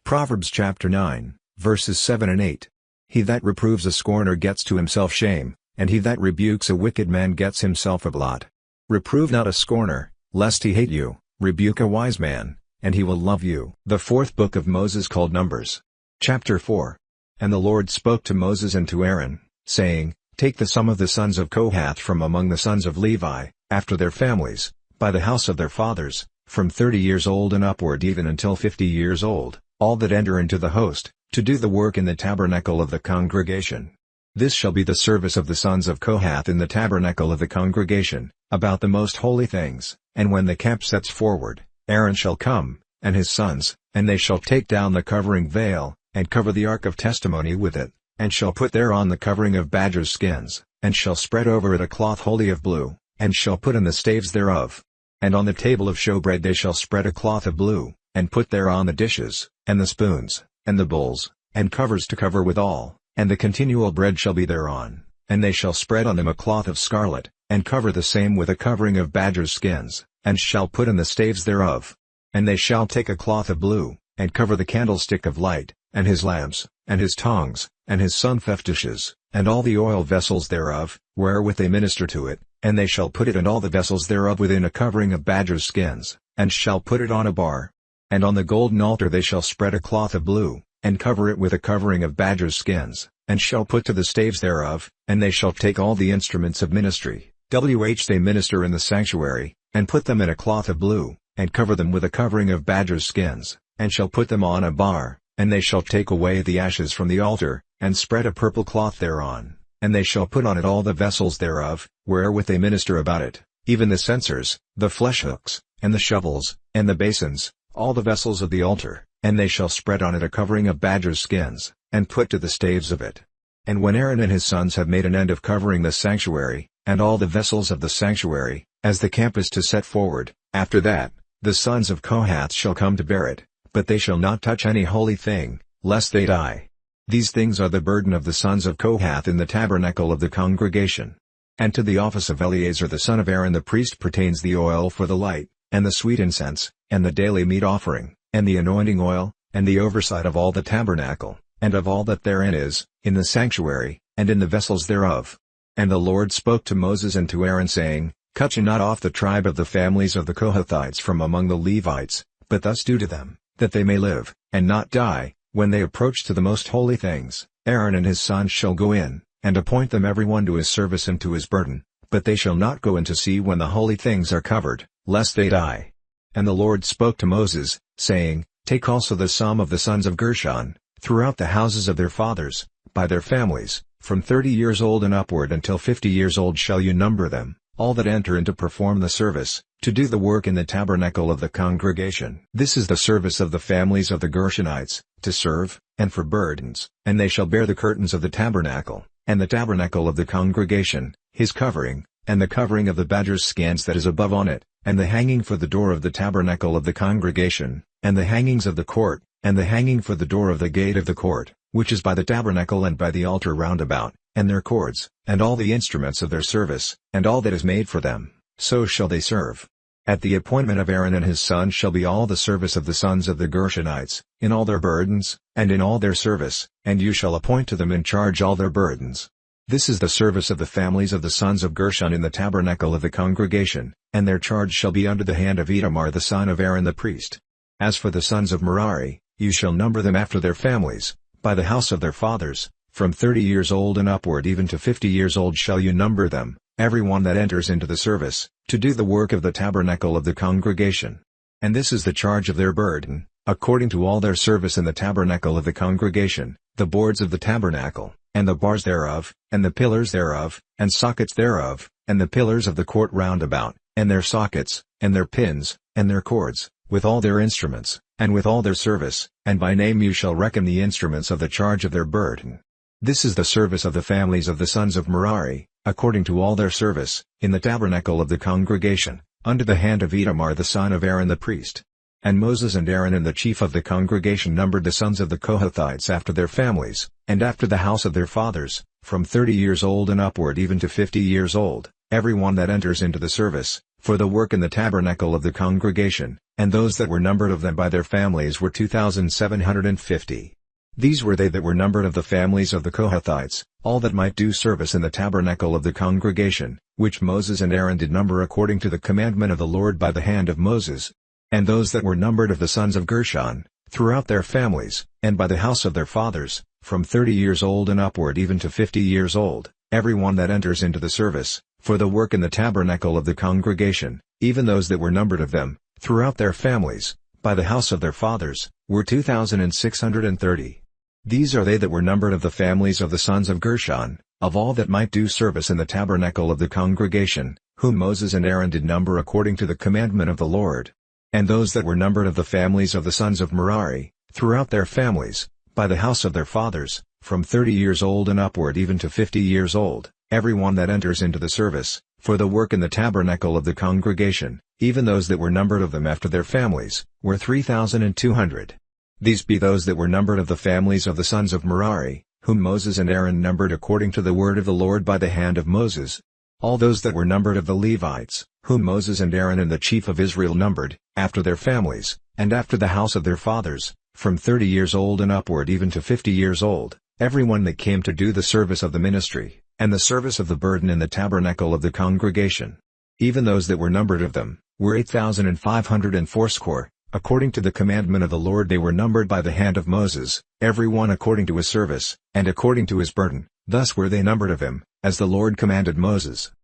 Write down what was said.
Proverbs chapter 9, verses 7 and 8. He that reproves a scorner gets to himself shame, and he that rebukes a wicked man gets himself a blot. Reprove not a scorner, lest he hate you; rebuke a wise man, and he will love you. The fourth book of Moses, called Numbers. Chapter 4. And the Lord spoke to Moses and to Aaron, saying, Take the sum of the sons of Kohath from among the sons of Levi, after their families, by the house of their fathers, from 30 years old and upward even until 50 years old, all that enter into the host, to do the work in the tabernacle of the congregation. This shall be the service of the sons of Kohath in the tabernacle of the congregation, about the most holy things. And when the camp sets forward, Aaron shall come, and his sons, and they shall take down the covering veil, and cover the ark of testimony with it, and shall put thereon the covering of badgers' skins, and shall spread over it a cloth wholly of blue, and shall put in the staves thereof. And on the table of showbread they shall spread a cloth of blue, and put thereon the dishes, and the spoons, and the bowls, and covers to cover withal, and the continual bread shall be thereon, and they shall spread on them a cloth of scarlet, and cover the same with a covering of badgers' skins, and shall put in the staves thereof. And they shall take a cloth of blue, and cover the candlestick of light, and his lamps, and his tongs, and his sunfef dishes, and all the oil vessels thereof, wherewith they minister to it, and they shall put it and all the vessels thereof within a covering of badgers' skins, and shall put it on a bar. And on the golden altar they shall spread a cloth of blue, and cover it with a covering of badgers' skins, and shall put to the staves thereof, and they shall take all the instruments of ministry, which they minister in the sanctuary, and put them in a cloth of blue, and cover them with a covering of badgers' skins, and shall put them on a bar, and they shall take away the ashes from the altar, and spread a purple cloth thereon, and they shall put on it all the vessels thereof, wherewith they minister about it, even the censers, the flesh hooks, and the shovels, and the basins, all the vessels of the altar, and they shall spread on it a covering of badgers' skins, and put to the staves of it. And when Aaron and his sons have made an end of covering the sanctuary, and all the vessels of the sanctuary, as the camp is to set forward, after that, the sons of Kohath shall come to bear it, but they shall not touch any holy thing, lest they die. These things are the burden of the sons of Kohath in the tabernacle of the congregation. And to the office of Eleazar the son of Aaron the priest pertains the oil for the light, and the sweet incense, and the daily meat offering, and the anointing oil, and the oversight of all the tabernacle, and of all that therein is, in the sanctuary, and in the vessels thereof. And the Lord spoke to Moses and to Aaron, saying, Cut ye not off the tribe of the families of the Kohathites from among the Levites, but thus do to them, that they may live, and not die, when they approach to the most holy things. Aaron and his sons shall go in, and appoint them every one to his service and to his burden, but they shall not go in to see when the holy things are covered, lest they die. And the Lord spoke to Moses, saying, Take also the sum of the sons of Gershon, throughout the houses of their fathers, by their families, from 30 years old and upward until 50 years old shall you number them, all that enter in to perform the service, to do the work in the tabernacle of the congregation. This is the service of the families of the Gershonites, to serve, and for burdens, and they shall bear the curtains of the tabernacle, and the tabernacle of the congregation, his covering, and the covering of the badger's skins that is above on it, and the hanging for the door of the tabernacle of the congregation, and the hangings of the court, and the hanging for the door of the gate of the court, which is by the tabernacle and by the altar round about, and their cords, and all the instruments of their service, and all that is made for them, so shall they serve. At the appointment of Aaron and his sons shall be all the service of the sons of the Gershonites, in all their burdens, and in all their service, and you shall appoint to them in charge all their burdens. This is the service of the families of the sons of Gershon in the tabernacle of the congregation, and their charge shall be under the hand of Itamar the son of Aaron the priest. As for the sons of Merari, you shall number them after their families, by the house of their fathers, from 30 years old and upward even to 50 years old shall you number them, every one that enters into the service, to do the work of the tabernacle of the congregation. And this is the charge of their burden, according to all their service in the tabernacle of the congregation, the boards of the tabernacle, and the bars thereof, and the pillars thereof, and sockets thereof, and the pillars of the court round about, and their sockets, and their pins, and their cords, with all their instruments, and with all their service, and by name you shall reckon the instruments of the charge of their burden. This is the service of the families of the sons of Merari, according to all their service, in the tabernacle of the congregation, under the hand of Itamar the son of Aaron the priest. And Moses and Aaron and the chief of the congregation numbered the sons of the Kohathites after their families, and after the house of their fathers, from 30 years old and upward even to 50 years old, every one that enters into the service, for the work in the tabernacle of the congregation, and those that were numbered of them by their families were 2,750. These were they that were numbered of the families of the Kohathites, all that might do service in the tabernacle of the congregation, which Moses and Aaron did number according to the commandment of the Lord by the hand of Moses. And those that were numbered of the sons of Gershon, throughout their families, and by the house of their fathers, from 30 years old and upward even to 50 years old, every one that enters into the service, for the work in the tabernacle of the congregation, even those that were numbered of them, throughout their families, by the house of their fathers, were 2,630. These are they that were numbered of the families of the sons of Gershon, of all that might do service in the tabernacle of the congregation, whom Moses and Aaron did number according to the commandment of the Lord. And those that were numbered of the families of the sons of Merari, throughout their families, by the house of their fathers, from 30 years old and upward even to 50 years old, every one that enters into the service, for the work in the tabernacle of the congregation, even those that were numbered of them after their families, were 3,200. These be those that were numbered of the families of the sons of Merari, whom Moses and Aaron numbered according to the word of the Lord by the hand of Moses. All those that were numbered of the Levites, whom Moses and Aaron and the chief of Israel numbered, after their families, and after the house of their fathers, from 30 years old and upward even to 50 years old, every one that came to do the service of the ministry, and the service of the burden in the tabernacle of the congregation. Even those that were numbered of them, were 8,500 fourscore. According to the commandment of the Lord they were numbered by the hand of Moses, every one according to his service, and according to his burden, thus were they numbered of him, as the Lord commanded Moses.